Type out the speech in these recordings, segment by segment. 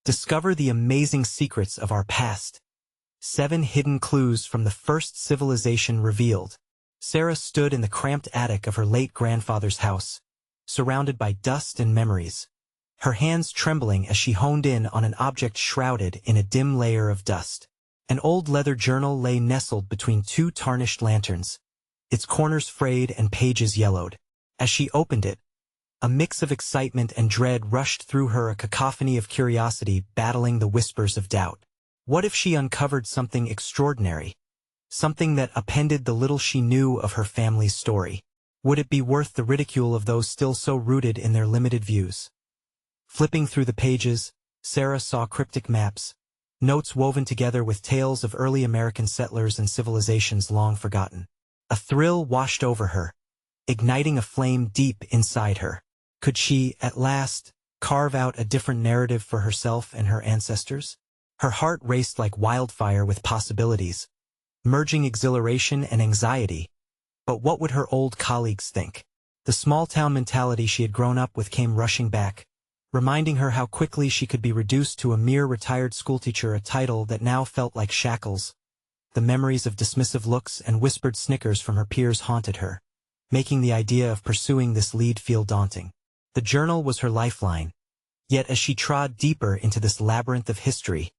Discover the amazing secrets of our past. 7 hidden clues from the first civilization revealed. Sarah stood in the cramped attic of her late grandfather's house, surrounded by dust and memories, her hands trembling as she honed in on an object shrouded in a dim layer of dust. An old leather journal lay nestled between 2 tarnished lanterns, its corners frayed and pages yellowed. As she opened it, a mix of excitement and dread rushed through her, a cacophony of curiosity battling the whispers of doubt. What if she uncovered something extraordinary? Something that upended the little she knew of her family's story? Would it be worth the ridicule of those still so rooted in their limited views? Flipping through the pages, Sarah saw cryptic maps, notes woven together with tales of early American settlers and civilizations long forgotten. A thrill washed over her, igniting a flame deep inside her. Could she, at last, carve out a different narrative for herself and her ancestors? Her heart raced like wildfire with possibilities, merging exhilaration and anxiety. But what would her old colleagues think? The small-town mentality she had grown up with came rushing back, reminding her how quickly she could be reduced to a mere retired schoolteacher, a title that now felt like shackles. The memories of dismissive looks and whispered snickers from her peers haunted her, making the idea of pursuing this lead feel daunting. The journal was her lifeline, yet as she trod deeper into this labyrinth of history,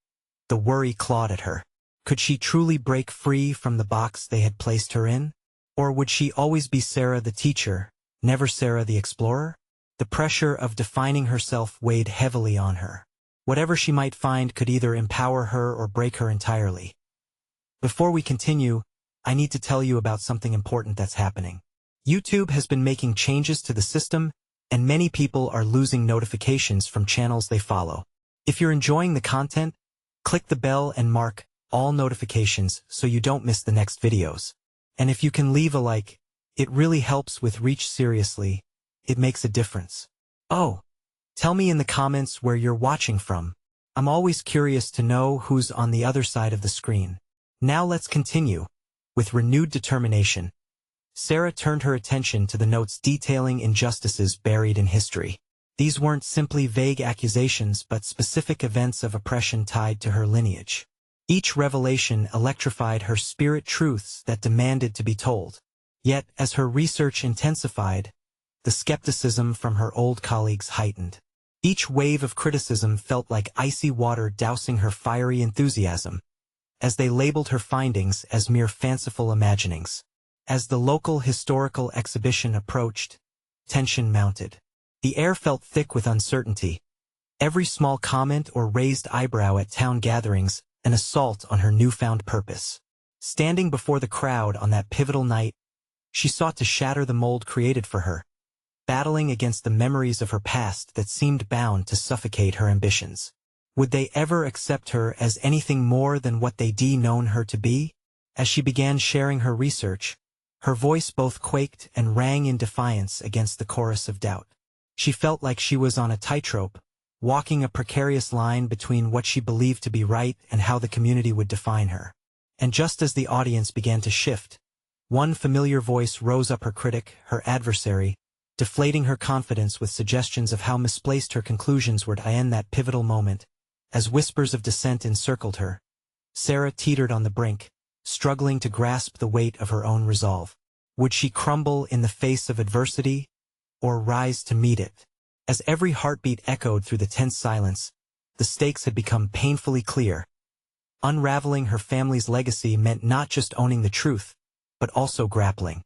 the worry clawed at her. Could she truly break free from the box they had placed her in? Or would she always be Sarah the teacher, never Sarah the explorer? The pressure of defining herself weighed heavily on her. Whatever she might find could either empower her or break her entirely. Before we continue, I need to tell you about something important that's happening. YouTube has been making changes to the system, and many people are losing notifications from channels they follow. If you're enjoying the content, click the bell and mark all notifications so you don't miss the next videos. And if you can leave a like, it really helps with reach. Seriously, it makes a difference. Oh, tell me in the comments where you're watching from. I'm always curious to know who's on the other side of the screen. Now let's continue. With renewed determination, Sarah turned her attention to the notes detailing injustices buried in history. These weren't simply vague accusations but specific events of oppression tied to her lineage. Each revelation electrified her spirit, truths that demanded to be told. Yet, as her research intensified, the skepticism from her old colleagues heightened. Each wave of criticism felt like icy water dousing her fiery enthusiasm, as they labeled her findings as mere fanciful imaginings. As the local historical exhibition approached, tension mounted. The air felt thick with uncertainty. Every small comment or raised eyebrow at town gatherings, an assault on her newfound purpose. Standing before the crowd on that pivotal night, she sought to shatter the mold created for her, battling against the memories of her past that seemed bound to suffocate her ambitions. Would they ever accept her as anything more than what they'd known her to be? As she began sharing her research, her voice both quaked and rang in defiance against the chorus of doubt. She felt like she was on a tightrope, walking a precarious line between what she believed to be right and how the community would define her. And just as the audience began to shift, one familiar voice rose up, her critic, her adversary, deflating her confidence with suggestions of how misplaced her conclusions were. To end that pivotal moment, as whispers of dissent encircled her, Sarah teetered on the brink, struggling to grasp the weight of her own resolve. Would she crumble in the face of adversity, or rise to meet it? As every heartbeat echoed through the tense silence, the stakes had become painfully clear. Unraveling her family's legacy meant not just owning the truth, but also grappling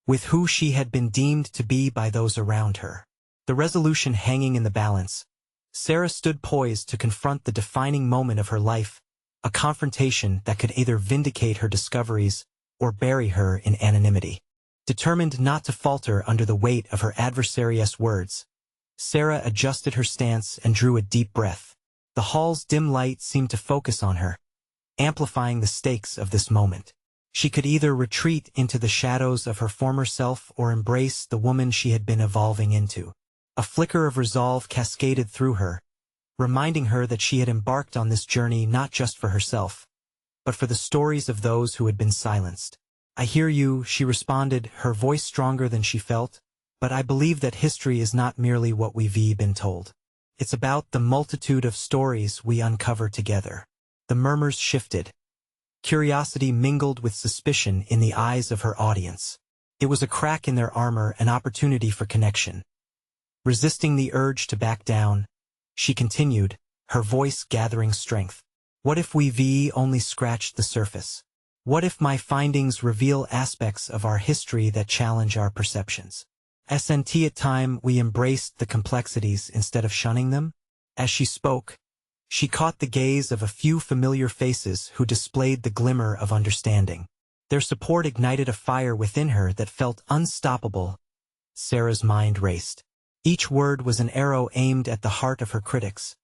with who she had been deemed to be by those around her. The resolution hanging in the balance, Sarah stood poised to confront the defining moment of her life, a confrontation that could either vindicate her discoveries or bury her in anonymity. Determined not to falter under the weight of her adversary's words, Sarah adjusted her stance and drew a deep breath. The hall's dim light seemed to focus on her, amplifying the stakes of this moment. She could either retreat into the shadows of her former self or embrace the woman she had been evolving into. A flicker of resolve cascaded through her, reminding her that she had embarked on this journey not just for herself, but for the stories of those who had been silenced. "I hear you," she responded, her voice stronger than she felt, "but I believe that history is not merely what we've been told. It's about the multitude of stories we uncover together. The murmurs shifted. Curiosity mingled with suspicion in the eyes of her audience. It was a crack in their armor, an opportunity for connection. Resisting the urge to back down, she continued, her voice gathering strength. What if we only scratched the surface? What if my findings reveal aspects of our history that challenge our perceptions? At time we embraced the complexities instead of shunning them. As she spoke, she caught the gaze of a few familiar faces who displayed the glimmer of understanding. Their support ignited a fire within her that felt unstoppable. Sarah's mind raced. Each word was an arrow aimed at the heart of her critics.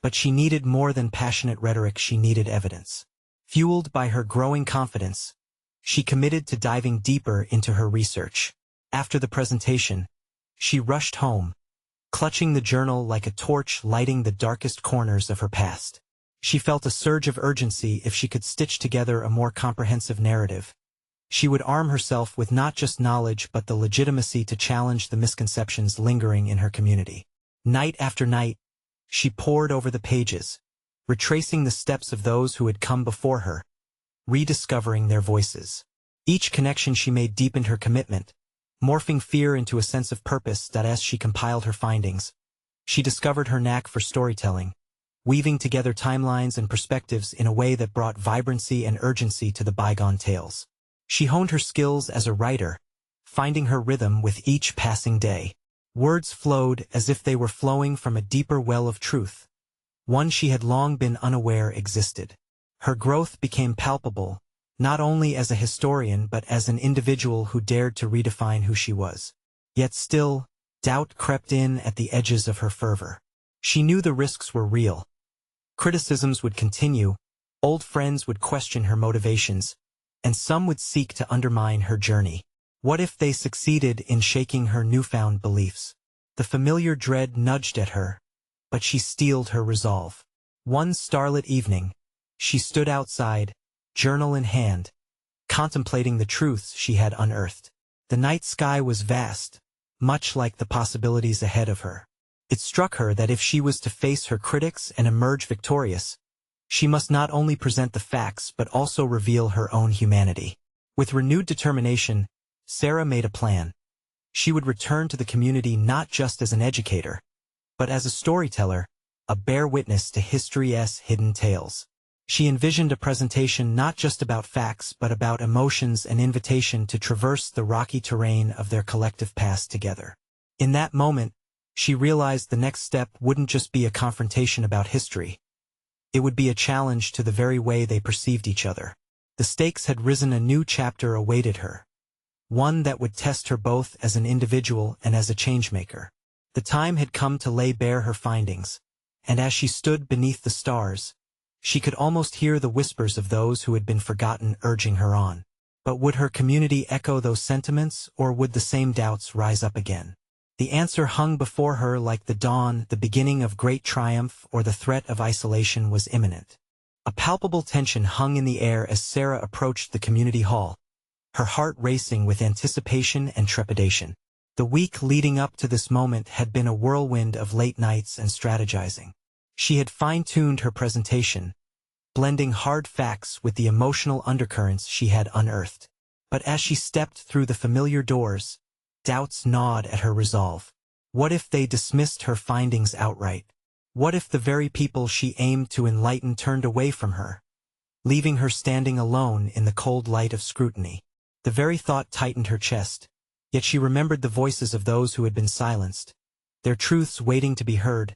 But she needed more than passionate rhetoric, she needed evidence. Fueled by her growing confidence, she committed to diving deeper into her research. After the presentation, she rushed home, clutching the journal like a torch lighting the darkest corners of her past. She felt a surge of urgency. If she could stitch together a more comprehensive narrative, she would arm herself with not just knowledge but the legitimacy to challenge the misconceptions lingering in her community. Night after night, she pored over the pages, retracing the steps of those who had come before her, rediscovering their voices. Each connection she made deepened her commitment, morphing fear into a sense of purpose. That as she compiled her findings, she discovered her knack for storytelling, weaving together timelines and perspectives in a way that brought vibrancy and urgency to the bygone tales. She honed her skills as a writer, finding her rhythm with each passing day. Words flowed as if they were flowing from a deeper well of truth, one she had long been unaware existed. Her growth became palpable, not only as a historian but as an individual who dared to redefine who she was. Yet still, doubt crept in at the edges of her fervor. She knew the risks were real. Criticisms would continue, old friends would question her motivations, and some would seek to undermine her journey. What if they succeeded in shaking her newfound beliefs? The familiar dread nudged at her, but she steeled her resolve. One starlit evening, she stood outside, journal in hand, contemplating the truths she had unearthed. The night sky was vast, much like the possibilities ahead of her. It struck her that if she was to face her critics and emerge victorious, she must not only present the facts but also reveal her own humanity. With renewed determination, Sarah made a plan. She would return to the community not just as an educator, but as a storyteller, a bear witness to history's hidden tales. She envisioned a presentation not just about facts but about emotions, an invitation to traverse the rocky terrain of their collective past together. In that moment, she realized the next step wouldn't just be a confrontation about history. It would be a challenge to the very way they perceived each other. The stakes had risen, a new chapter awaited her, one that would test her both as an individual and as a changemaker. The time had come to lay bare her findings, and as she stood beneath the stars, she could almost hear the whispers of those who had been forgotten urging her on. But would her community echo those sentiments, or would the same doubts rise up again? The answer hung before her like the dawn, the beginning of great triumph, or the threat of isolation was imminent. A palpable tension hung in the air as Sarah approached the community hall, her heart racing with anticipation and trepidation. The week leading up to this moment had been a whirlwind of late nights and strategizing. She had fine-tuned her presentation, blending hard facts with the emotional undercurrents she had unearthed. But as she stepped through the familiar doors, doubts gnawed at her resolve. What if they dismissed her findings outright? What if the very people she aimed to enlighten turned away from her, leaving her standing alone in the cold light of scrutiny? The very thought tightened her chest, yet she remembered the voices of those who had been silenced, their truths waiting to be heard.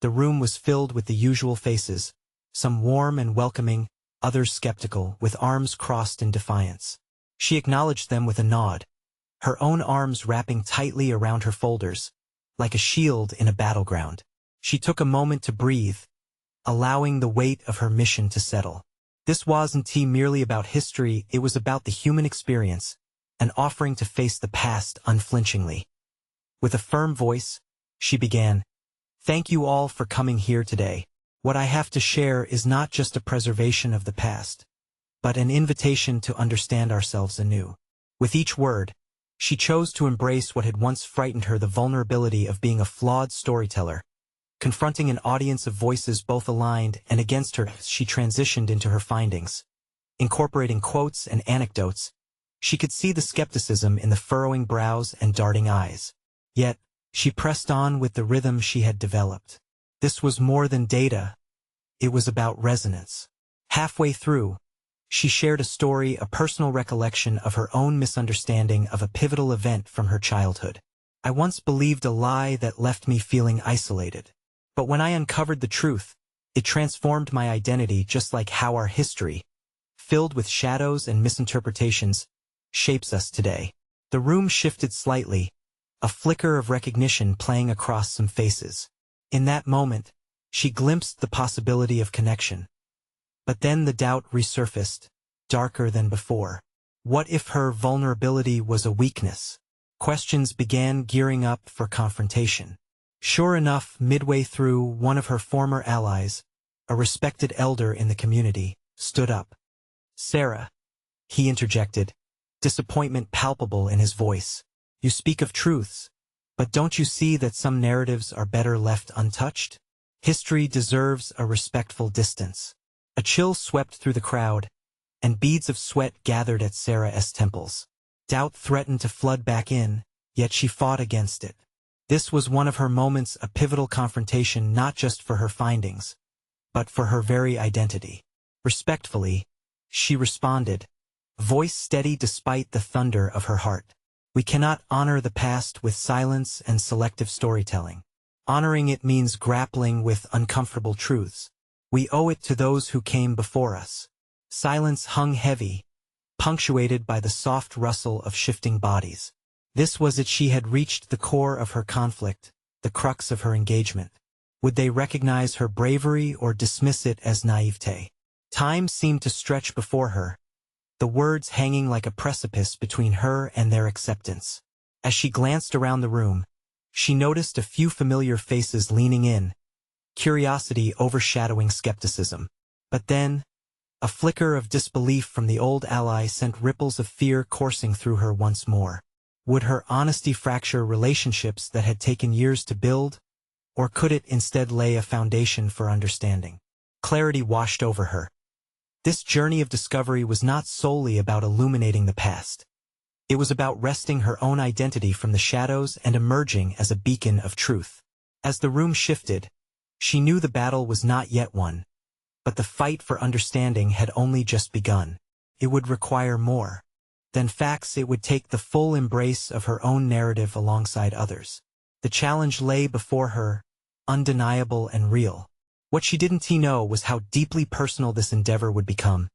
The room was filled with the usual faces, some warm and welcoming, others skeptical, with arms crossed in defiance. She acknowledged them with a nod, her own arms wrapping tightly around her folders, like a shield in a battleground. She took a moment to breathe, allowing the weight of her mission to settle. This wasn't merely about history, it was about the human experience, an offering to face the past unflinchingly. With a firm voice, she began, "Thank you all for coming here today. What I have to share is not just a preservation of the past, but an invitation to understand ourselves anew." With each word, she chose to embrace what had once frightened her, the vulnerability of being a flawed storyteller, confronting an audience of voices both aligned and against her. She transitioned into her findings. Incorporating quotes and anecdotes, she could see the skepticism in the furrowing brows and darting eyes. Yet, she pressed on with the rhythm she had developed. This was more than data. It was about resonance. Halfway through, she shared a story, a personal recollection of her own misunderstanding of a pivotal event from her childhood. I once believed a lie that left me feeling isolated. But when I uncovered the truth, it transformed my identity, just like how our history, filled with shadows and misinterpretations, shapes us today. The room shifted slightly, a flicker of recognition playing across some faces. In that moment, she glimpsed the possibility of connection. But then the doubt resurfaced, darker than before. What if her vulnerability was a weakness? Questions began gearing up for confrontation. Sure enough, midway through, one of her former allies, a respected elder in the community, stood up. "Sarah," he interjected, disappointment palpable in his voice. "You speak of truths, but don't you see that some narratives are better left untouched? History deserves a respectful distance." A chill swept through the crowd, and beads of sweat gathered at Sarah's temples. Doubt threatened to flood back in, yet she fought against it. This was one of her moments, a pivotal confrontation, not just for her findings, but for her very identity. Respectfully, she responded, voice steady despite the thunder of her heart. "We cannot honor the past with silence and selective storytelling. Honoring it means grappling with uncomfortable truths. We owe it to those who came before us." Silence hung heavy, punctuated by the soft rustle of shifting bodies. This was it. She had reached the core of her conflict, the crux of her engagement. Would they recognize her bravery or dismiss it as naivete? Time seemed to stretch before her, the words hanging like a precipice between her and their acceptance. As she glanced around the room, she noticed a few familiar faces leaning in, curiosity overshadowing skepticism. But then, a flicker of disbelief from the old ally sent ripples of fear coursing through her once more. Would her honesty fracture relationships that had taken years to build, or could it instead lay a foundation for understanding? Clarity washed over her. This journey of discovery was not solely about illuminating the past. It was about wresting her own identity from the shadows and emerging as a beacon of truth. As the room shifted, she knew the battle was not yet won, but the fight for understanding had only just begun. It would require more than facts. It would take the full embrace of her own narrative alongside others. The challenge lay before her, undeniable and real. What she didn't know was how deeply personal this endeavor would become,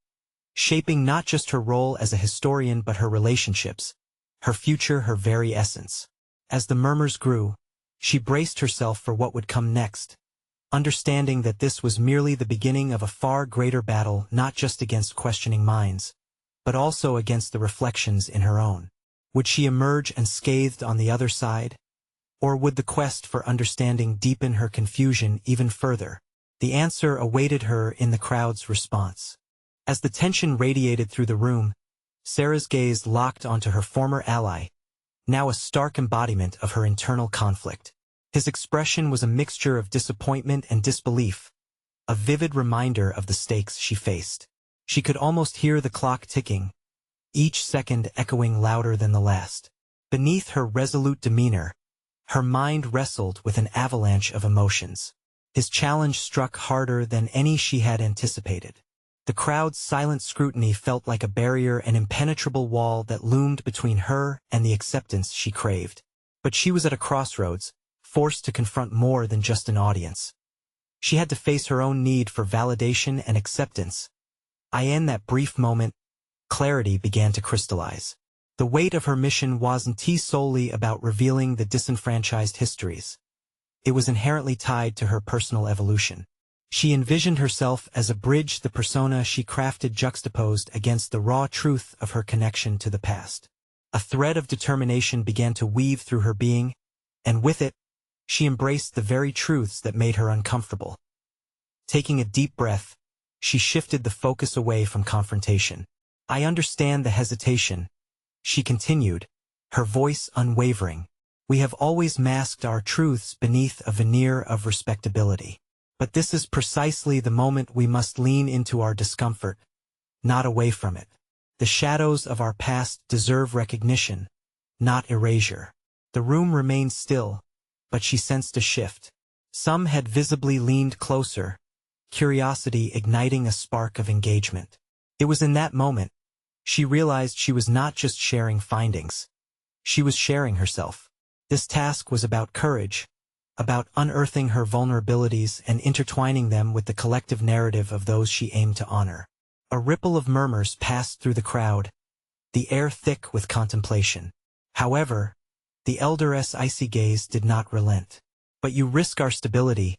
shaping not just her role as a historian but her relationships, her future, her very essence. As the murmurs grew, she braced herself for what would come next, understanding that this was merely the beginning of a far greater battle, not just against questioning minds, but also against the reflections in her own. Would she emerge unscathed on the other side? Or would the quest for understanding deepen her confusion even further? The answer awaited her in the crowd's response. As the tension radiated through the room, Sarah's gaze locked onto her former ally, now a stark embodiment of her internal conflict. His expression was a mixture of disappointment and disbelief, a vivid reminder of the stakes she faced. She could almost hear the clock ticking, each second echoing louder than the last. Beneath her resolute demeanor, her mind wrestled with an avalanche of emotions. His challenge struck harder than any she had anticipated. The crowd's silent scrutiny felt like a barrier, an impenetrable wall that loomed between her and the acceptance she craved. But she was at a crossroads, forced to confront more than just an audience. She had to face her own need for validation and acceptance. In that brief moment, clarity began to crystallize. The weight of her mission wasn't solely about revealing the disenfranchised histories. It was inherently tied to her personal evolution. She envisioned herself as a bridge, the persona she crafted juxtaposed against the raw truth of her connection to the past. A thread of determination began to weave through her being, and with it, she embraced the very truths that made her uncomfortable. Taking a deep breath, she shifted the focus away from confrontation. "I understand the hesitation," she continued, her voice unwavering. We have always masked our truths beneath a veneer of respectability. But this is precisely the moment we must lean into our discomfort, not away from it. The shadows of our past deserve recognition, not erasure. The room remained still, but she sensed a shift. Some had visibly leaned closer, curiosity igniting a spark of engagement. It was in that moment she realized she was not just sharing findings. She was sharing herself. This task was about courage, about unearthing her vulnerabilities and intertwining them with the collective narrative of those she aimed to honor. A ripple of murmurs passed through the crowd, the air thick with contemplation. However, the elderess' icy gaze did not relent. "But you risk our stability,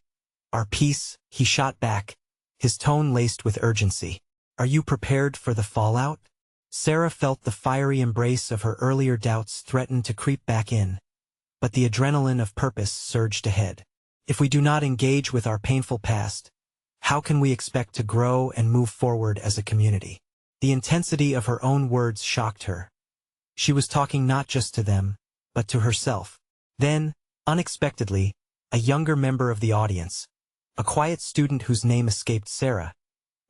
our peace," he shot back, his tone laced with urgency. "Are you prepared for the fallout?" Sarah felt the fiery embrace of her earlier doubts threaten to creep back in, but the adrenaline of purpose surged ahead. If we do not engage with our painful past, how can we expect to grow and move forward as a community? The intensity of her own words shocked her. She was talking not just to them, but to herself. Then, unexpectedly, a younger member of the audience, a quiet student whose name escaped Sarah,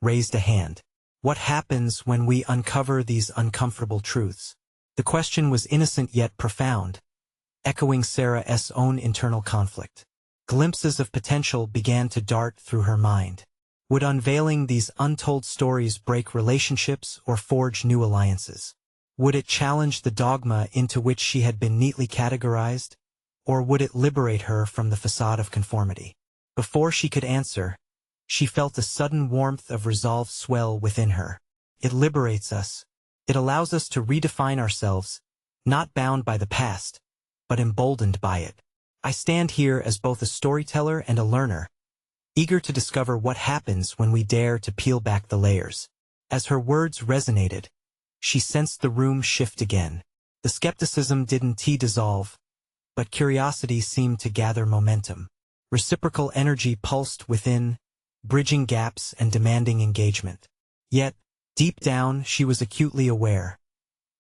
raised a hand. What happens when we uncover these uncomfortable truths? The question was innocent yet profound, echoing Sarah's own internal conflict. Glimpses of potential began to dart through her mind. Would unveiling these untold stories break relationships or forge new alliances? Would it challenge the dogma into which she had been neatly categorized? Or would it liberate her from the facade of conformity? Before she could answer, she felt a sudden warmth of resolve swell within her. It liberates us. It allows us to redefine ourselves, not bound by the past, but emboldened by it. I stand here as both a storyteller and a learner, eager to discover what happens when we dare to peel back the layers. As her words resonated, she sensed the room shift again. The skepticism didn't dissolve, but curiosity seemed to gather momentum. Reciprocal energy pulsed within, bridging gaps and demanding engagement. Yet, deep down, she was acutely aware.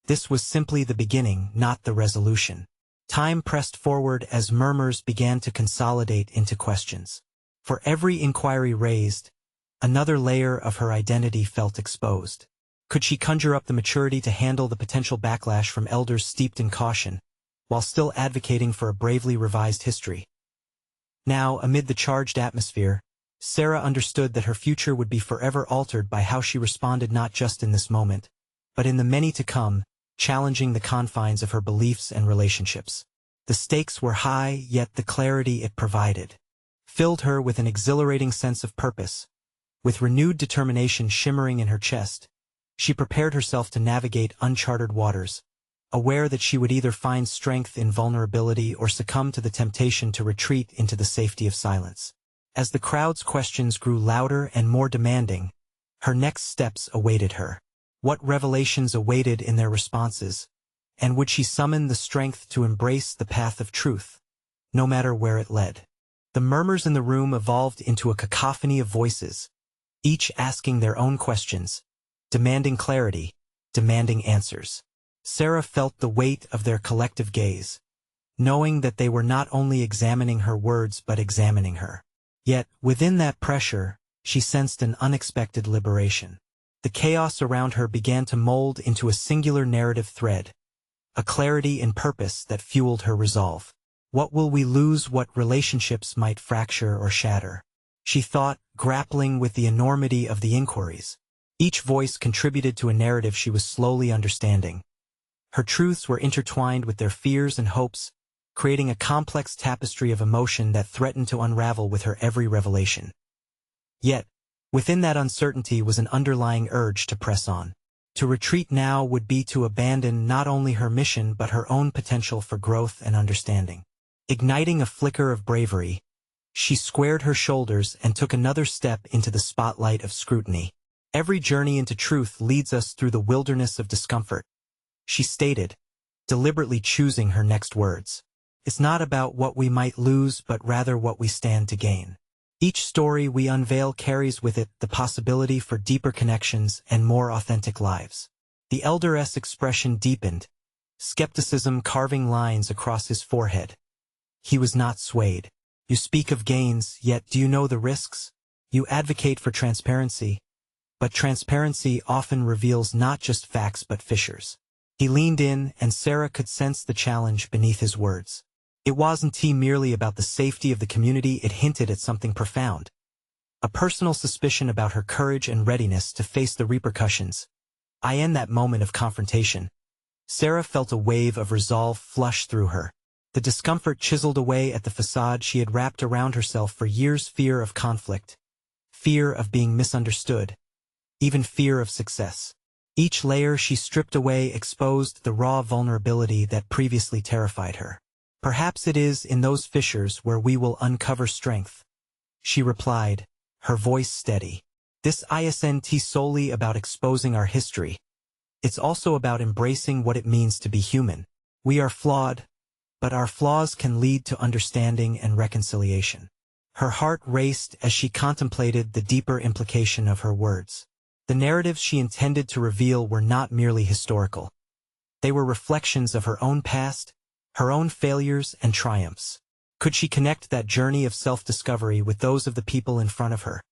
This was simply the beginning, not the resolution. Time pressed forward as murmurs began to consolidate into questions. For every inquiry raised, another layer of her identity felt exposed. Could she conjure up the maturity to handle the potential backlash from elders steeped in caution, while still advocating for a bravely revised history? Now, amid the charged atmosphere, Sarah understood that her future would be forever altered by how she responded not just in this moment, but in the many to come, challenging the confines of her beliefs and relationships. The stakes were high, yet the clarity it provided filled her with an exhilarating sense of purpose. With renewed determination shimmering in her chest, she prepared herself to navigate uncharted waters, aware that she would either find strength in vulnerability or succumb to the temptation to retreat into the safety of silence. As the crowd's questions grew louder and more demanding, her next steps awaited her. What revelations awaited in their responses, and would she summon the strength to embrace the path of truth, no matter where it led? The murmurs in the room evolved into a cacophony of voices, each asking their own questions, demanding clarity, demanding answers. Sarah felt the weight of their collective gaze, knowing that they were not only examining her words but examining her. Yet, within that pressure, she sensed an unexpected liberation. The chaos around her began to mold into a singular narrative thread, a clarity in purpose that fueled her resolve. What will we lose? What relationships might fracture or shatter? She thought, grappling with the enormity of the inquiries. Each voice contributed to a narrative she was slowly understanding. Her truths were intertwined with their fears and hopes, creating a complex tapestry of emotion that threatened to unravel with her every revelation. Yet, within that uncertainty was an underlying urge to press on. To retreat now would be to abandon not only her mission but her own potential for growth and understanding. Igniting a flicker of bravery, she squared her shoulders and took another step into the spotlight of scrutiny. Every journey into truth leads us through the wilderness of discomfort, she stated, deliberately choosing her next words. It's not about what we might lose but rather what we stand to gain. Each story we unveil carries with it the possibility for deeper connections and more authentic lives. The elderess expression deepened, skepticism carving lines across his forehead. He was not swayed. You speak of gains, yet do you know the risks? You advocate for transparency, but transparency often reveals not just facts but fissures. He leaned in, and Sarah could sense the challenge beneath his words. It wasn't merely about the safety of the community, it hinted at something profound. A personal suspicion about her courage and readiness to face the repercussions. In that moment of confrontation, Sarah felt a wave of resolve flush through her. The discomfort chiseled away at the facade she had wrapped around herself for years: fear of conflict, fear of being misunderstood, even fear of success. Each layer she stripped away exposed the raw vulnerability that previously terrified her. Perhaps it is in those fissures where we will uncover strength, she replied, her voice steady. This isn't solely about exposing our history. It's also about embracing what it means to be human. We are flawed, but our flaws can lead to understanding and reconciliation. Her heart raced as she contemplated the deeper implication of her words. The narratives she intended to reveal were not merely historical. They were reflections of her own past, her own failures and triumphs. Could she connect that journey of self-discovery with those of the people in front of her?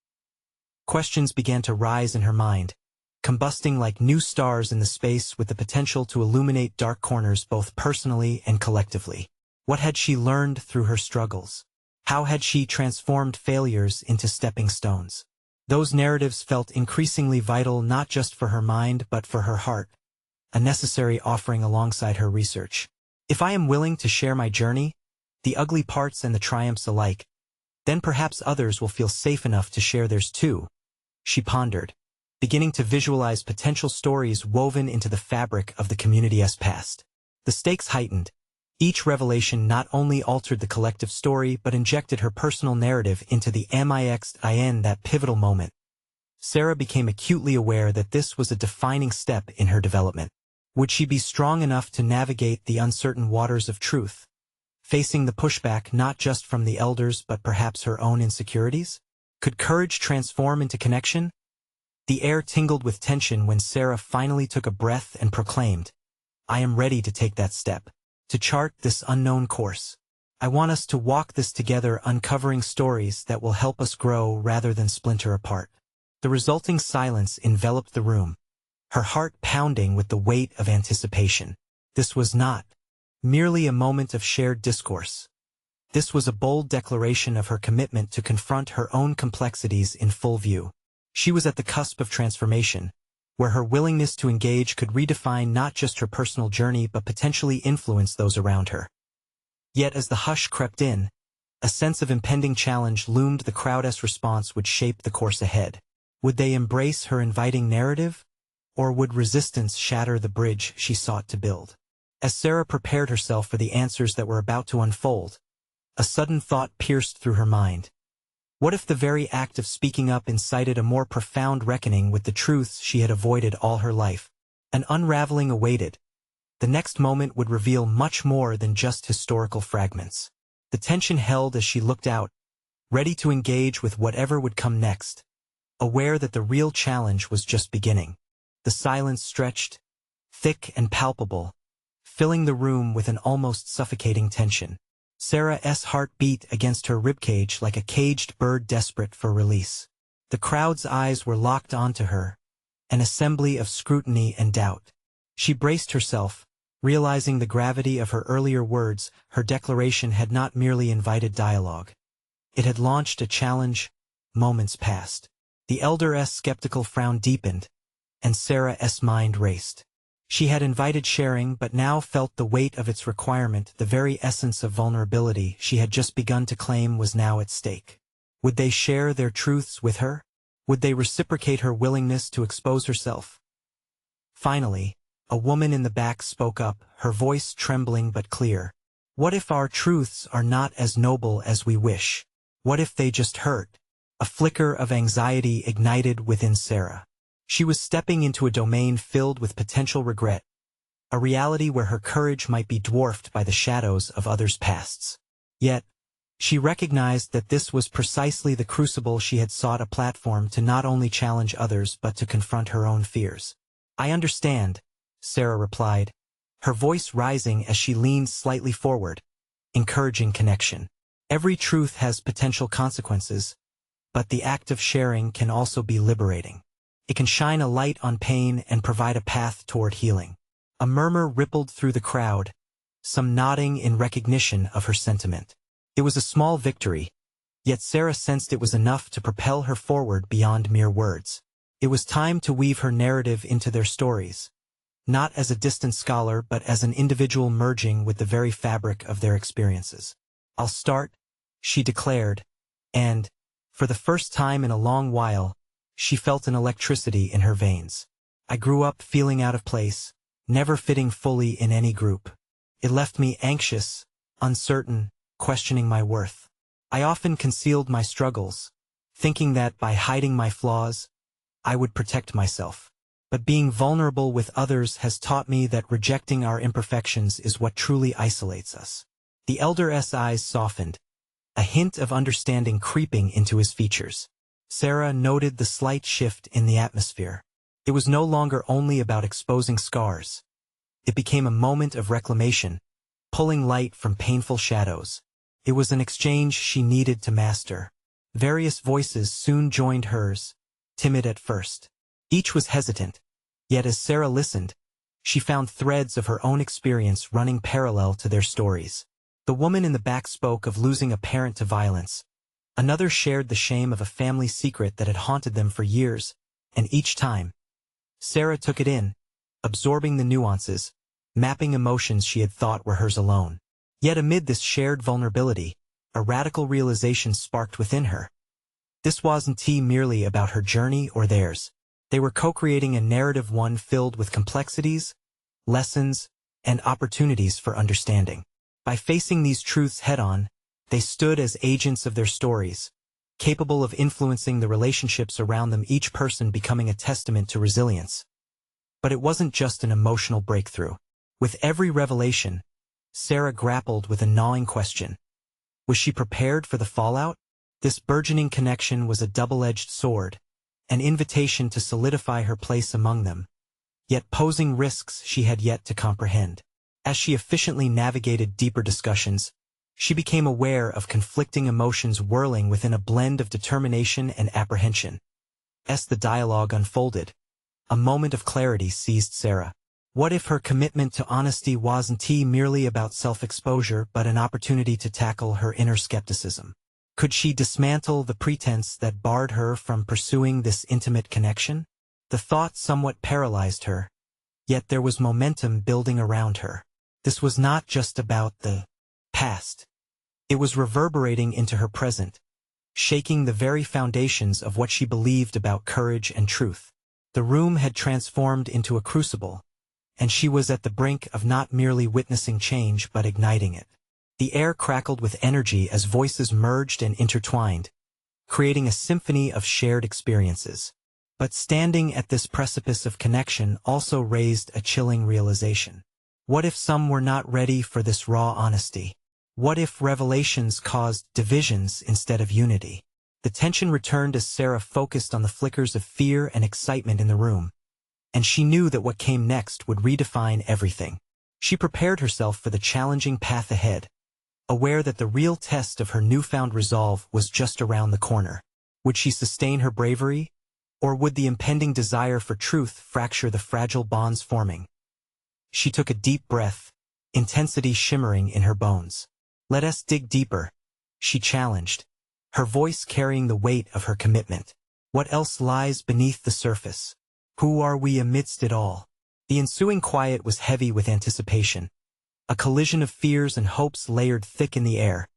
Questions began to rise in her mind, combusting like new stars in the space with the potential to illuminate dark corners both personally and collectively. What had she learned through her struggles? How had she transformed failures into stepping stones? Those narratives felt increasingly vital not just for her mind but for her heart, a necessary offering alongside her research. If I am willing to share my journey, the ugly parts and the triumphs alike, then perhaps others will feel safe enough to share theirs too, she pondered, beginning to visualize potential stories woven into the fabric of the community's past. The stakes heightened. Each revelation not only altered the collective story but injected her personal narrative into the in that pivotal moment. Sarah became acutely aware that this was a defining step in her development. Would she be strong enough to navigate the uncertain waters of truth, facing the pushback not just from the elders but perhaps her own insecurities? Could courage transform into connection? The air tingled with tension when Sarah finally took a breath and proclaimed, "I am ready to take that step, to chart this unknown course. I want us to walk this together, uncovering stories that will help us grow rather than splinter apart." The resulting silence enveloped the room, her heart pounding with the weight of anticipation. This was not merely a moment of shared discourse. This was a bold declaration of her commitment to confront her own complexities in full view. She was at the cusp of transformation, where her willingness to engage could redefine not just her personal journey but potentially influence those around her. Yet as the hush crept in, a sense of impending challenge loomed. The crowd's response would shape the course ahead. Would they embrace her inviting narrative, or would resistance shatter the bridge she sought to build? As Sarah prepared herself for the answers that were about to unfold, a sudden thought pierced through her mind. What if the very act of speaking up incited a more profound reckoning with the truths she had avoided all her life? An unraveling awaited. The next moment would reveal much more than just historical fragments. The tension held as she looked out, ready to engage with whatever would come next, aware that the real challenge was just beginning. The silence stretched, thick and palpable, filling the room with an almost suffocating tension. Sarah's heart beat against her ribcage like a caged bird desperate for release. The crowd's eyes were locked onto her, an assembly of scrutiny and doubt. She braced herself, realizing the gravity of her earlier words. Her declaration had not merely invited dialogue. It had launched a challenge. Moments passed. The elder's skeptical frown deepened, and Sarah's mind raced. She had invited sharing but now felt the weight of its requirement. The very essence of vulnerability she had just begun to claim was now at stake. Would they share their truths with her? Would they reciprocate her willingness to expose herself? Finally, a woman in the back spoke up, her voice trembling but clear. What if our truths are not as noble as we wish? What if they just hurt? A flicker of anxiety ignited within Sarah. She was stepping into a domain filled with potential regret, a reality where her courage might be dwarfed by the shadows of others' pasts. Yet, she recognized that this was precisely the crucible she had sought: a platform to not only challenge others but to confront her own fears. "I understand," Sarah replied, her voice rising as she leaned slightly forward, encouraging connection. Every truth has potential consequences, but the act of sharing can also be liberating. It can shine a light on pain and provide a path toward healing. A murmur rippled through the crowd, some nodding in recognition of her sentiment. It was a small victory, yet Sarah sensed it was enough to propel her forward beyond mere words. It was time to weave her narrative into their stories, not as a distant scholar but as an individual merging with the very fabric of their experiences. "I'll start," she declared, and, for the first time in a long while, she felt an electricity in her veins. "I grew up feeling out of place, never fitting fully in any group. It left me anxious, uncertain, questioning my worth. I often concealed my struggles, thinking that by hiding my flaws, I would protect myself. But being vulnerable with others has taught me that rejecting our imperfections is what truly isolates us." The elder's eyes softened, a hint of understanding creeping into his features. Sarah noted the slight shift in the atmosphere. It was no longer only about exposing scars. It became a moment of reclamation, pulling light from painful shadows. It was an exchange she needed to master. Various voices soon joined hers, timid at first. Each was hesitant, yet as Sarah listened, she found threads of her own experience running parallel to their stories. The woman in the back spoke of losing a parent to violence. Another shared the shame of a family secret that had haunted them for years, and each time, Sarah took it in, absorbing the nuances, mapping emotions she had thought were hers alone. Yet amid this shared vulnerability, a radical realization sparked within her. This wasn't merely about her journey or theirs. They were co-creating a narrative, one filled with complexities, lessons, and opportunities for understanding. By facing these truths head-on, they stood as agents of their stories, capable of influencing the relationships around them, each person becoming a testament to resilience. But it wasn't just an emotional breakthrough. With every revelation, Sarah grappled with a gnawing question. Was she prepared for the fallout? This burgeoning connection was a double-edged sword, an invitation to solidify her place among them, yet posing risks she had yet to comprehend. As she efficiently navigated deeper discussions, she became aware of conflicting emotions whirling within a blend of determination and apprehension. As the dialogue unfolded, a moment of clarity seized Sarah. What if her commitment to honesty wasn't merely about self-exposure but an opportunity to tackle her inner skepticism? Could she dismantle the pretense that barred her from pursuing this intimate connection? The thought somewhat paralyzed her, yet there was momentum building around her. This was not just about the past. It was reverberating into her present, shaking the very foundations of what she believed about courage and truth. The room had transformed into a crucible, and she was at the brink of not merely witnessing change but igniting it. The air crackled with energy as voices merged and intertwined, creating a symphony of shared experiences. But standing at this precipice of connection also raised a chilling realization. What if some were not ready for this raw honesty? What if revelations caused divisions instead of unity? The tension returned as Sarah focused on the flickers of fear and excitement in the room, and she knew that what came next would redefine everything. She prepared herself for the challenging path ahead, aware that the real test of her newfound resolve was just around the corner. Would she sustain her bravery, or would the impending desire for truth fracture the fragile bonds forming? She took a deep breath, intensity shimmering in her bones. "Let us dig deeper," she challenged, her voice carrying the weight of her commitment. "What else lies beneath the surface? Who are we amidst it all?" The ensuing quiet was heavy with anticipation, a collision of fears and hopes layered thick in the air,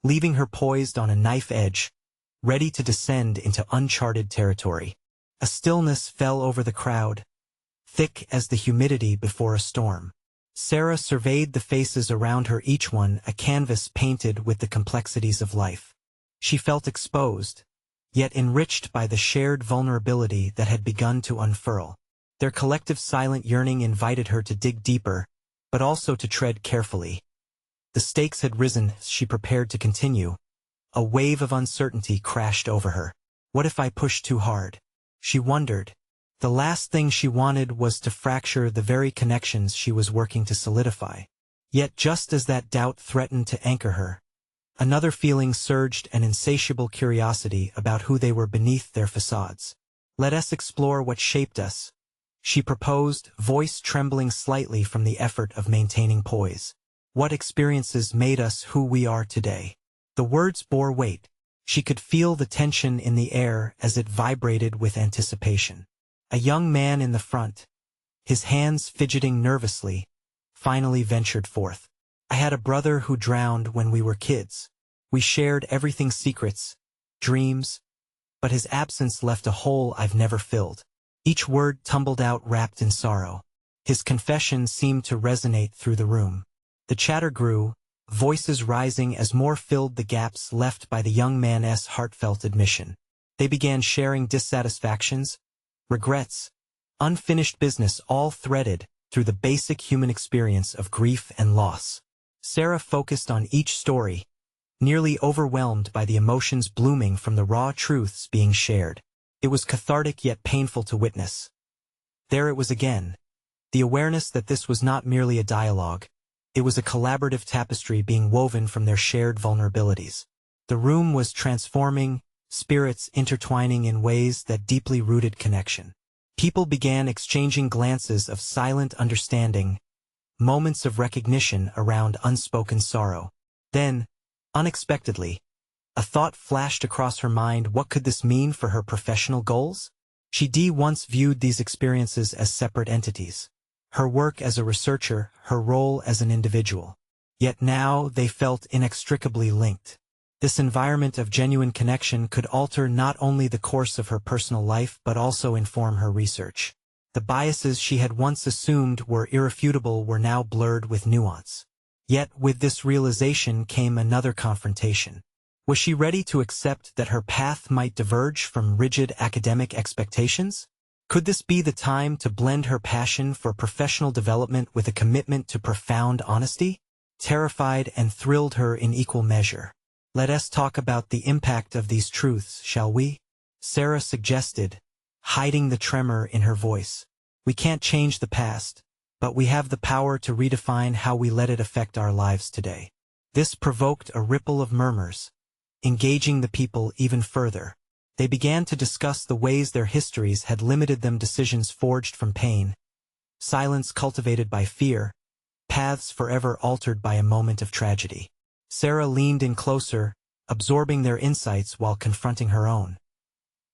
leaving her poised on a knife edge, ready to descend into uncharted territory. A stillness fell over the crowd, thick as the humidity before a storm. Sarah surveyed the faces around her, each one a canvas painted with the complexities of life. She felt exposed, yet enriched by the shared vulnerability that had begun to unfurl. Their collective silent yearning invited her to dig deeper, but also to tread carefully. The stakes had risen as she prepared to continue. A wave of uncertainty crashed over her. What if I pushed too hard? She wondered, The last thing she wanted was to fracture the very connections she was working to solidify. Yet just as that doubt threatened to anchor her, another feeling surged, an insatiable curiosity about who they were beneath their facades. "Let us explore what shaped us," she proposed, voice trembling slightly from the effort of maintaining poise. "What experiences made us who we are today?" The words bore weight. She could feel the tension in the air as it vibrated with anticipation. A young man in the front, his hands fidgeting nervously, finally ventured forth. "I had a brother who drowned when we were kids. We shared everything, secrets, dreams, but his absence left a hole I've never filled." Each word tumbled out wrapped in sorrow. His confession seemed to resonate through the room. The chatter grew, voices rising as more filled the gaps left by the young man's heartfelt admission. They began sharing dissatisfactions, regrets, unfinished business, all threaded through the basic human experience of grief and loss. Sarah focused on each story, nearly overwhelmed by the emotions blooming from the raw truths being shared. It was cathartic yet painful to witness. There it was again, the awareness that this was not merely a dialogue. It was a collaborative tapestry being woven from their shared vulnerabilities. The room was transforming, spirits intertwining in ways that deeply rooted connection. People began exchanging glances of silent understanding, moments of recognition around unspoken sorrow. Then, unexpectedly, a thought flashed across her mind. What could this mean for her professional goals? She once viewed these experiences as separate entities. Her work as a researcher, her role as an individual. Yet now they felt inextricably linked. This environment of genuine connection could alter not only the course of her personal life but also inform her research. The biases she had once assumed were irrefutable were now blurred with nuance. Yet with this realization came another confrontation. Was she ready to accept that her path might diverge from rigid academic expectations? Could this be the time to blend her passion for professional development with a commitment to profound honesty? Terrified and thrilled her in equal measure. "Let us talk about the impact of these truths, shall we?" Sarah suggested, hiding the tremor in her voice. "We can't change the past, but we have the power to redefine how we let it affect our lives today." This provoked a ripple of murmurs, engaging the people even further. They began to discuss the ways their histories had limited them, decisions forged from pain, silence cultivated by fear, paths forever altered by a moment of tragedy. Sarah leaned in closer, absorbing their insights while confronting her own.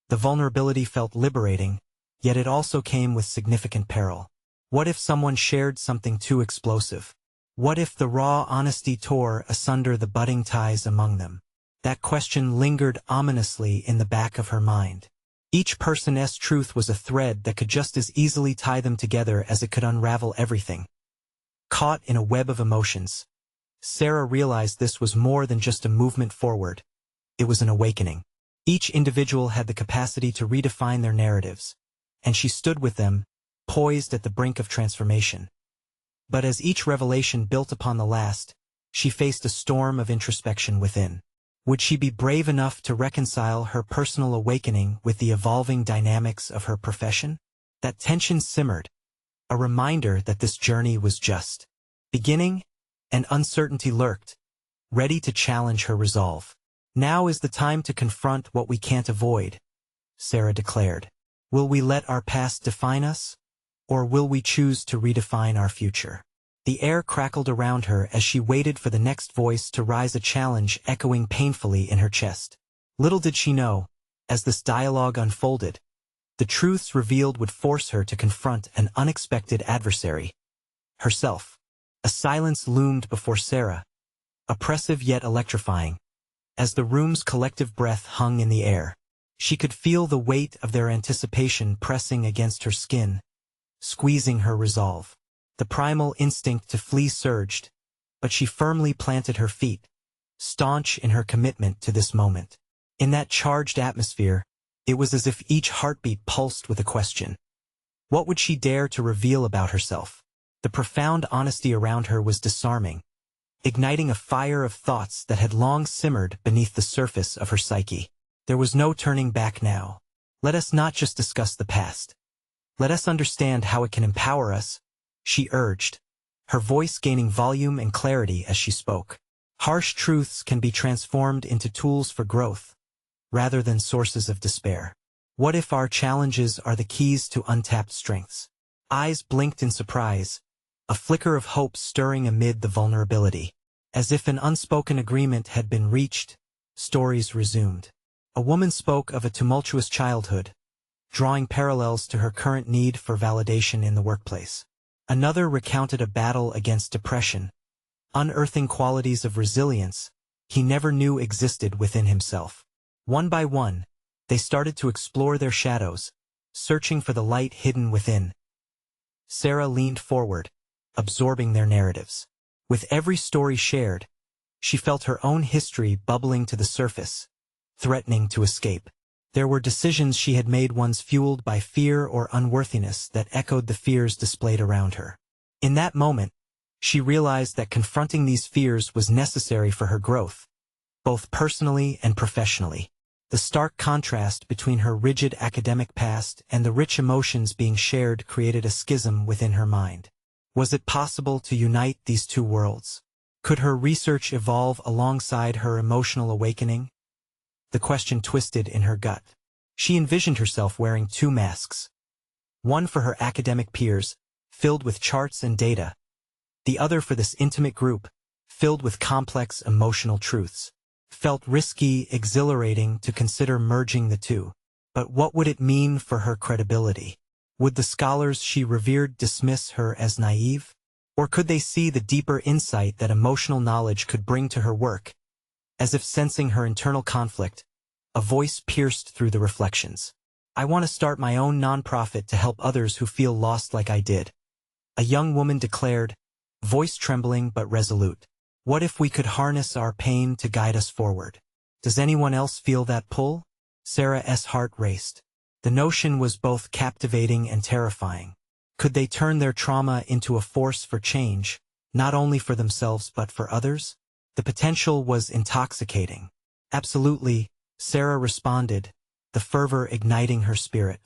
The vulnerability felt liberating, yet it also came with significant peril. What if someone shared something too explosive? What if the raw honesty tore asunder the budding ties among them? That question lingered ominously in the back of her mind. Each person's truth was a thread that could just as easily tie them together as it could unravel everything. Caught in a web of emotions, Sarah realized this was more than just a movement forward. It was an awakening. Each individual had the capacity to redefine their narratives, and she stood with them, poised at the brink of transformation. But as each revelation built upon the last, she faced a storm of introspection within. Would she be brave enough to reconcile her personal awakening with the evolving dynamics of her profession? That tension simmered, a reminder that this journey was just beginning, and uncertainty lurked, ready to challenge her resolve. "Now is the time to confront what we can't avoid," Sarah declared. "Will we let our past define us, or will we choose to redefine our future?" The air crackled around her as she waited for the next voice to rise, a challenge echoing painfully in her chest. Little did she know, as this dialogue unfolded, the truths revealed would force her to confront an unexpected adversary: herself. A silence loomed before Sarah, oppressive yet electrifying. As the room's collective breath hung in the air, she could feel the weight of their anticipation pressing against her skin, squeezing her resolve. The primal instinct to flee surged, but she firmly planted her feet, staunch in her commitment to this moment. In that charged atmosphere, it was as if each heartbeat pulsed with a question. What would she dare to reveal about herself? The profound honesty around her was disarming, igniting a fire of thoughts that had long simmered beneath the surface of her psyche. There was no turning back now. Let us not just discuss the past. Let us understand how it can empower us, she urged, her voice gaining volume and clarity as she spoke. Harsh truths can be transformed into tools for growth, rather than sources of despair. What if our challenges are the keys to untapped strengths? Eyes blinked in surprise, a flicker of hope stirring amid the vulnerability. As if an unspoken agreement had been reached, stories resumed. A woman spoke of a tumultuous childhood, drawing parallels to her current need for validation in the workplace. Another recounted a battle against depression, unearthing qualities of resilience he never knew existed within himself. One by one, they started to explore their shadows, searching for the light hidden within. Sarah leaned forward, absorbing their narratives. With every story shared, she felt her own history bubbling to the surface, threatening to escape. There were decisions she had made once fueled by fear or unworthiness that echoed the fears displayed around her. In that moment, she realized that confronting these fears was necessary for her growth, both personally and professionally. The stark contrast between her rigid academic past and the rich emotions being shared created a schism within her mind. Was it possible to unite these two worlds? Could her research evolve alongside her emotional awakening? The question twisted in her gut. She envisioned herself wearing two masks. One for her academic peers, filled with charts and data. The other for this intimate group, filled with complex emotional truths. Felt risky, exhilarating to consider merging the two. But what would it mean for her credibility? Would the scholars she revered dismiss her as naive? Or could they see the deeper insight that emotional knowledge could bring to her work? As if sensing her internal conflict, a voice pierced through the reflections. I want to start my own nonprofit to help others who feel lost like I did. A young woman declared, voice trembling but resolute. What if we could harness our pain to guide us forward? Does anyone else feel that pull? Sarah's heart raced. The notion was both captivating and terrifying. Could they turn their trauma into a force for change, not only for themselves but for others? The potential was intoxicating. Absolutely, Sarah responded, the fervor igniting her spirit.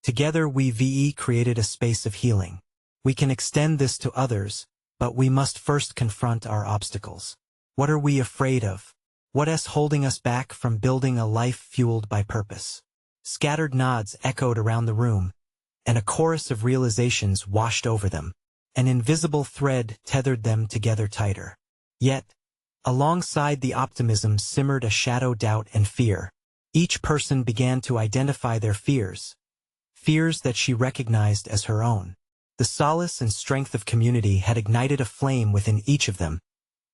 Together we created a space of healing. We can extend this to others, but we must first confront our obstacles. What are we afraid of? What is holding us back from building a life fueled by purpose? Scattered nods echoed around the room, and a chorus of realizations washed over them. An invisible thread tethered them together tighter. Yet, alongside the optimism simmered a shadow doubt and fear. Each person began to identify their fears that she recognized as her own. The solace and strength of community had ignited a flame within each of them,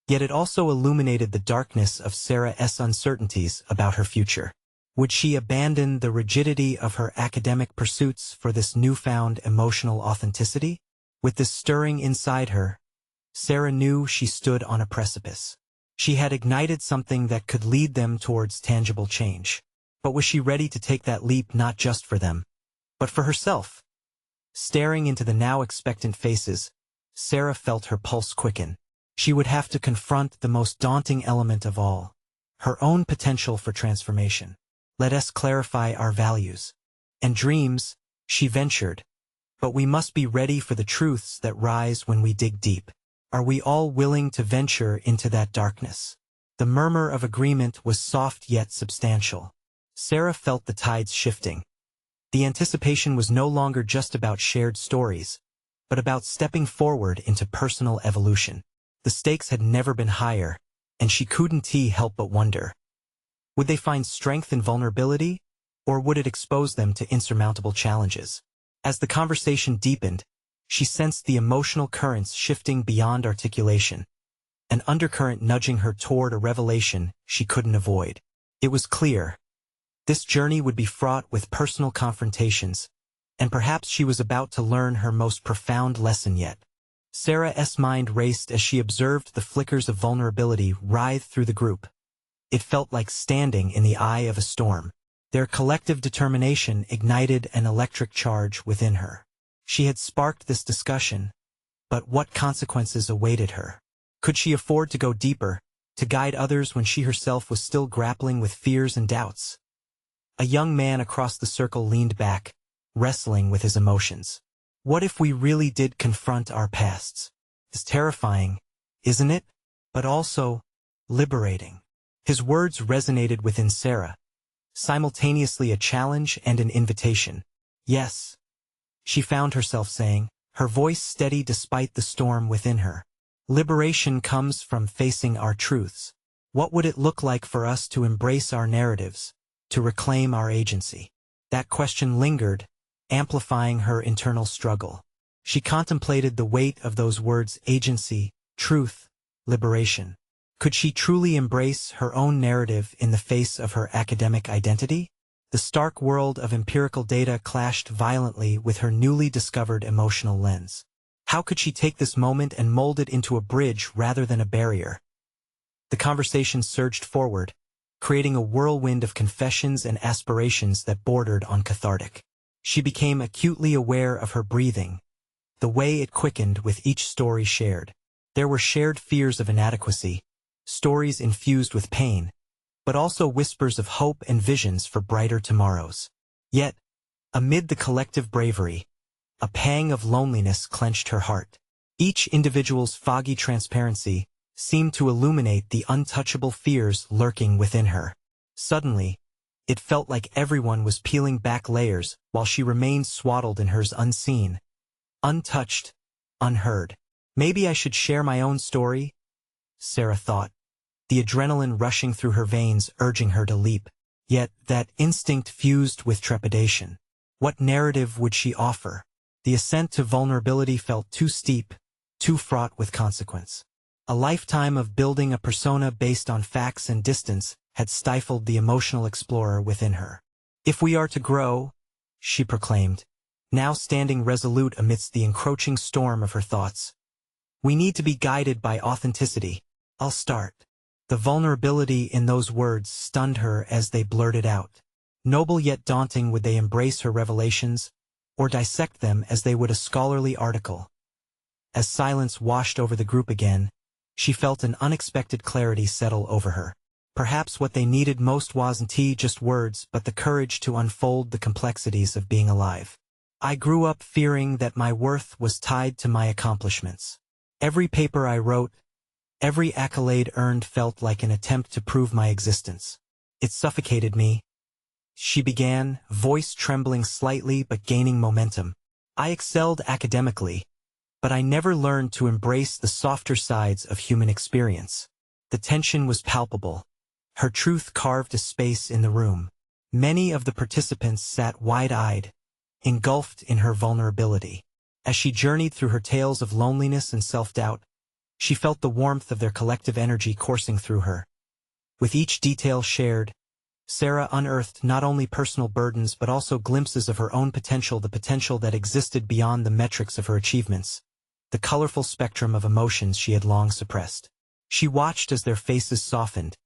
yet it also illuminated the darkness of Sarah's uncertainties about her future. Would she abandon the rigidity of her academic pursuits for this newfound emotional authenticity? With this stirring inside her, Sarah knew she stood on a precipice. She had ignited something that could lead them towards tangible change. But was she ready to take that leap not just for them, but for herself? Staring into the now expectant faces, Sarah felt her pulse quicken. She would have to confront the most daunting element of all, her own potential for transformation. Let us clarify our values and dreams, she ventured, but we must be ready for the truths that rise when we dig deep. Are we all willing to venture into that darkness? The murmur of agreement was soft yet substantial. Sarah felt the tides shifting. The anticipation was no longer just about shared stories, but about stepping forward into personal evolution. The stakes had never been higher, and she couldn't help but wonder. Would they find strength in vulnerability, or would it expose them to insurmountable challenges? As the conversation deepened, she sensed the emotional currents shifting beyond articulation, an undercurrent nudging her toward a revelation she couldn't avoid. It was clear. This journey would be fraught with personal confrontations, and perhaps she was about to learn her most profound lesson yet. Sarah's mind raced as she observed the flickers of vulnerability writhe through the group. It felt like standing in the eye of a storm. Their collective determination ignited an electric charge within her. She had sparked this discussion, but what consequences awaited her? Could she afford to go deeper, to guide others when she herself was still grappling with fears and doubts? A young man across the circle leaned back, wrestling with his emotions. What if we really did confront our pasts? It's terrifying, isn't it? But also liberating. His words resonated within Sarah, simultaneously a challenge and an invitation. Yes, she found herself saying, her voice steady despite the storm within her. Liberation comes from facing our truths. What would it look like for us to embrace our narratives, to reclaim our agency? That question lingered, amplifying her internal struggle. She contemplated the weight of those words: agency, truth, liberation. Could she truly embrace her own narrative in the face of her academic identity? The stark world of empirical data clashed violently with her newly discovered emotional lens. How could she take this moment and mold it into a bridge rather than a barrier? The conversation surged forward, creating a whirlwind of confessions and aspirations that bordered on cathartic. She became acutely aware of her breathing, the way it quickened with each story shared. There were shared fears of inadequacy, stories infused with pain, but also whispers of hope and visions for brighter tomorrows. Yet, amid the collective bravery, a pang of loneliness clenched her heart. Each individual's foggy transparency seemed to illuminate the untouchable fears lurking within her. Suddenly, it felt like everyone was peeling back layers while she remained swaddled in hers, unseen, untouched, unheard. Maybe I should share my own story, Sarah thought, the adrenaline rushing through her veins urging her to leap. Yet that instinct fused with trepidation. What narrative would she offer? The ascent to vulnerability felt too steep, too fraught with consequence. A lifetime of building a persona based on facts and distance had stifled the emotional explorer within her. If we are to grow, she proclaimed, now standing resolute amidst the encroaching storm of her thoughts, we need to be guided by authenticity. I'll start. The vulnerability in those words stunned her as they blurted out. Noble yet daunting, would they embrace her revelations, or dissect them as they would a scholarly article? As silence washed over the group again, she felt an unexpected clarity settle over her. Perhaps what they needed most wasn't just words, but the courage to unfold the complexities of being alive. I grew up fearing that my worth was tied to my accomplishments. Every paper I wrote, every accolade earned felt like an attempt to prove my existence. It suffocated me. She began, voice trembling slightly but gaining momentum. I excelled academically, but I never learned to embrace the softer sides of human experience. The tension was palpable. Her truth carved a space in the room. Many of the participants sat wide-eyed, engulfed in her vulnerability. As she journeyed through her tales of loneliness and self-doubt, she felt the warmth of their collective energy coursing through her. With each detail shared, Sarah unearthed not only personal burdens but also glimpses of her own potential, the potential that existed beyond the metrics of her achievements, the colorful spectrum of emotions she had long suppressed. She watched as their faces softened,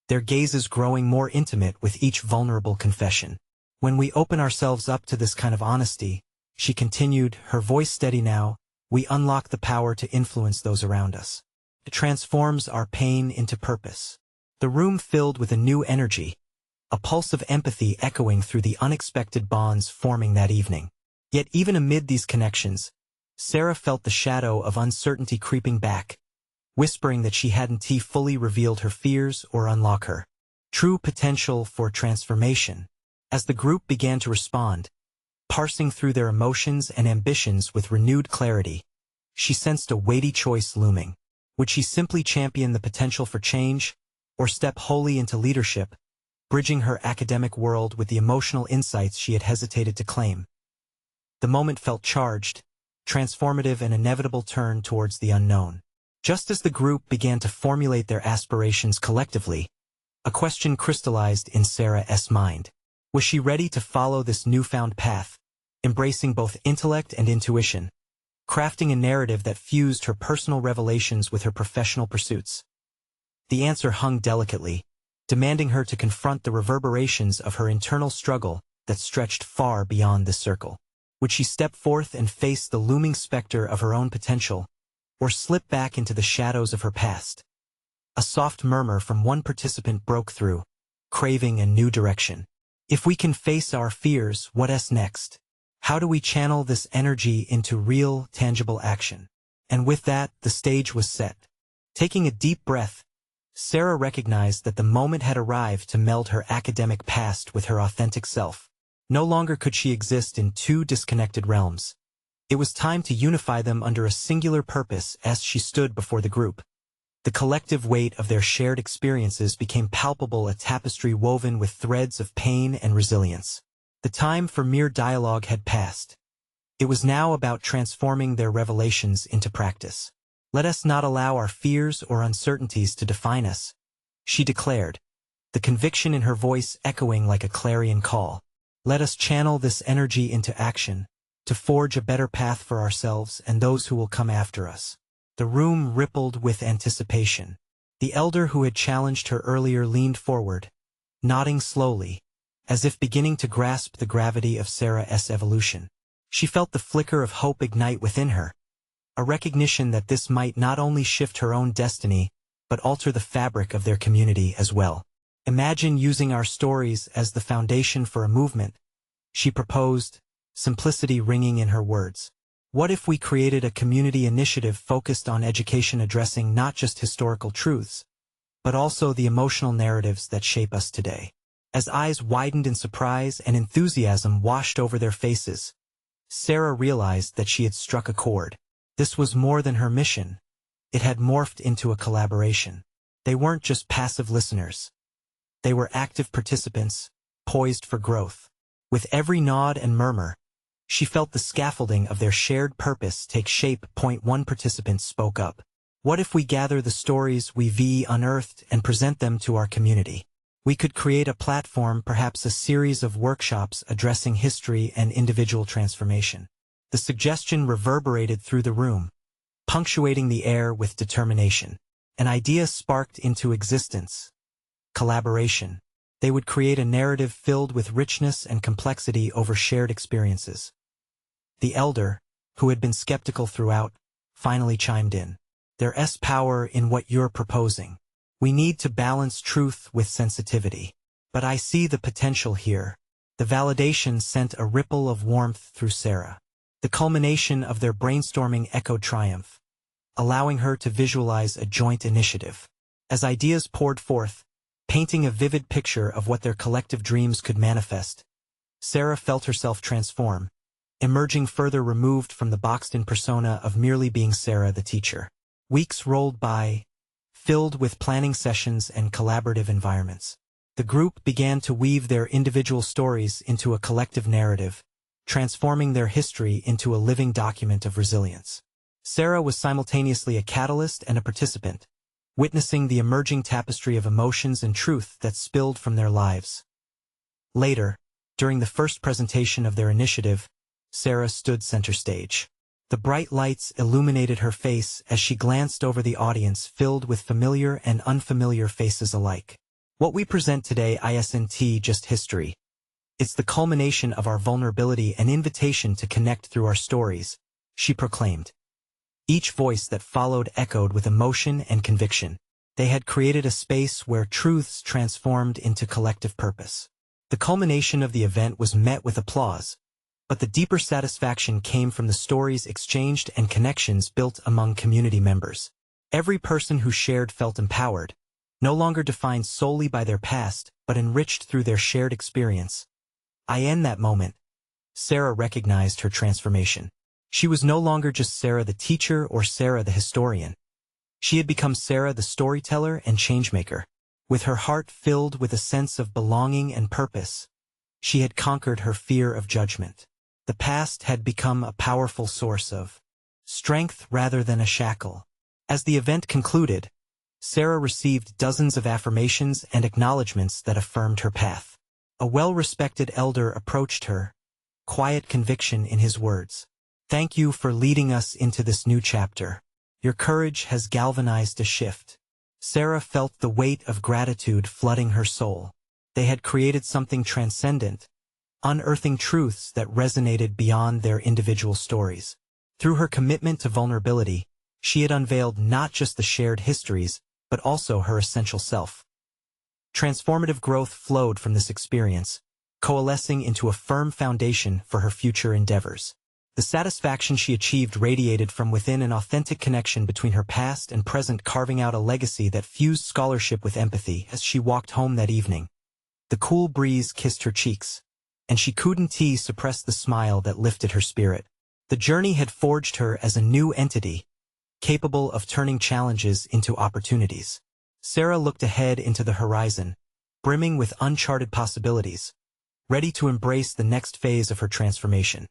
their gazes growing more intimate with each vulnerable confession. When we open ourselves up to this kind of honesty, she continued, her voice steady now, we unlock the power to influence those around us. It transforms our pain into purpose. The room filled with a new energy, a pulse of empathy echoing through the unexpected bonds forming that evening. Yet even amid these connections, Sarah felt the shadow of uncertainty creeping back, whispering that she hadn't fully revealed her fears or unlock her true potential for transformation. As the group began to respond, parsing through their emotions and ambitions with renewed clarity, she sensed a weighty choice looming. Would she simply champion the potential for change, or step wholly into leadership, bridging her academic world with the emotional insights she had hesitated to claim? The moment felt charged, transformative, an inevitable turn towards the unknown. Just as the group began to formulate their aspirations collectively, a question crystallized in Sarah's mind. Was she ready to follow this newfound path, embracing both intellect and intuition, crafting a narrative that fused her personal revelations with her professional pursuits? The answer hung delicately, demanding her to confront the reverberations of her internal struggle that stretched far beyond this circle. Would she step forth and face the looming specter of her own potential, or slip back into the shadows of her past? A soft murmur from one participant broke through, craving a new direction. If we can face our fears, what's next? How do we channel this energy into real, tangible action? And with that, the stage was set. Taking a deep breath, Sarah recognized that the moment had arrived to meld her academic past with her authentic self. No longer could she exist in two disconnected realms. It was time to unify them under a singular purpose as she stood before the group. The collective weight of their shared experiences became palpable, a tapestry woven with threads of pain and resilience. The time for mere dialogue had passed. It was now about transforming their revelations into practice. Let us not allow our fears or uncertainties to define us, she declared, the conviction in her voice echoing like a clarion call. Let us channel this energy into action, to forge a better path for ourselves and those who will come after us. The room rippled with anticipation. The elder who had challenged her earlier leaned forward, nodding slowly, as if beginning to grasp the gravity of Sarah's evolution. She felt the flicker of hope ignite within her, a recognition that this might not only shift her own destiny, but alter the fabric of their community as well. Imagine using our stories as the foundation for a movement, she proposed, simplicity ringing in her words. What if we created a community initiative focused on education, addressing not just historical truths, but also the emotional narratives that shape us today? As eyes widened in surprise and enthusiasm washed over their faces, Sarah realized that she had struck a chord. This was more than her mission. It had morphed into a collaboration. They weren't just passive listeners. They were active participants, poised for growth. With every nod and murmur, she felt the scaffolding of their shared purpose take shape. One participant spoke up. What if we gather the stories we've unearthed and present them to our community? We could create a platform, perhaps a series of workshops addressing history and individual transformation. The suggestion reverberated through the room, punctuating the air with determination. An idea sparked into existence. Collaboration. They would create a narrative filled with richness and complexity over shared experiences. The elder, who had been skeptical throughout, finally chimed in. There's power in what you're proposing. We need to balance truth with sensitivity. But I see the potential here. The validation sent a ripple of warmth through Sarah. The culmination of their brainstorming echoed triumph, allowing her to visualize a joint initiative. As ideas poured forth, painting a vivid picture of what their collective dreams could manifest, Sarah felt herself transform, emerging further removed from the boxed-in persona of merely being Sarah the teacher. Weeks rolled by, filled with planning sessions and collaborative environments. The group began to weave their individual stories into a collective narrative, transforming their history into a living document of resilience. Sarah was simultaneously a catalyst and a participant, witnessing the emerging tapestry of emotions and truth that spilled from their lives. Later, during the first presentation of their initiative, Sarah stood center stage. The bright lights illuminated her face as she glanced over the audience filled with familiar and unfamiliar faces alike. What we present today isn't just history. It's the culmination of our vulnerability and invitation to connect through our stories, she proclaimed. Each voice that followed echoed with emotion and conviction. They had created a space where truths transformed into collective purpose. The culmination of the event was met with applause, but the deeper satisfaction came from the stories exchanged and connections built among community members. Every person who shared felt empowered, no longer defined solely by their past, but enriched through their shared experience. In that moment, Sarah recognized her transformation. She was no longer just Sarah the teacher or Sarah the historian. She had become Sarah the storyteller and changemaker. With her heart filled with a sense of belonging and purpose, she had conquered her fear of judgment. The past had become a powerful source of strength rather than a shackle. As the event concluded, Sarah received dozens of affirmations and acknowledgments that affirmed her path. A well-respected elder approached her, quiet conviction in his words. Thank you for leading us into this new chapter. Your courage has galvanized a shift. Sarah felt the weight of gratitude flooding her soul. They had created something transcendent, unearthing truths that resonated beyond their individual stories. Through her commitment to vulnerability, she had unveiled not just the shared histories, but also her essential self. Transformative growth flowed from this experience, coalescing into a firm foundation for her future endeavors. The satisfaction she achieved radiated from within, an authentic connection between her past and present, carving out a legacy that fused scholarship with empathy. As she walked home that evening, the cool breeze kissed her cheeks, and she couldn't suppress the smile that lifted her spirit. The journey had forged her as a new entity, capable of turning challenges into opportunities. Sarah looked ahead into the horizon, brimming with uncharted possibilities, ready to embrace the next phase of her transformation.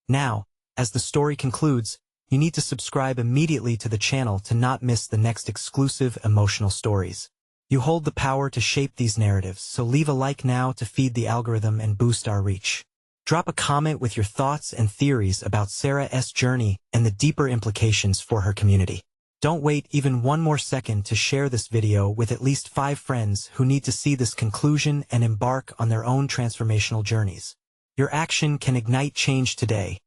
Now, as the story concludes, you need to subscribe immediately to the channel to not miss the next exclusive emotional stories. You hold the power to shape these narratives, so leave a like now to feed the algorithm and boost our reach. Drop a comment with your thoughts and theories about Sarah's journey and the deeper implications for her community. Don't wait even one more second to share this video with at least 5 friends who need to see this conclusion and embark on their own transformational journeys. Your action can ignite change today,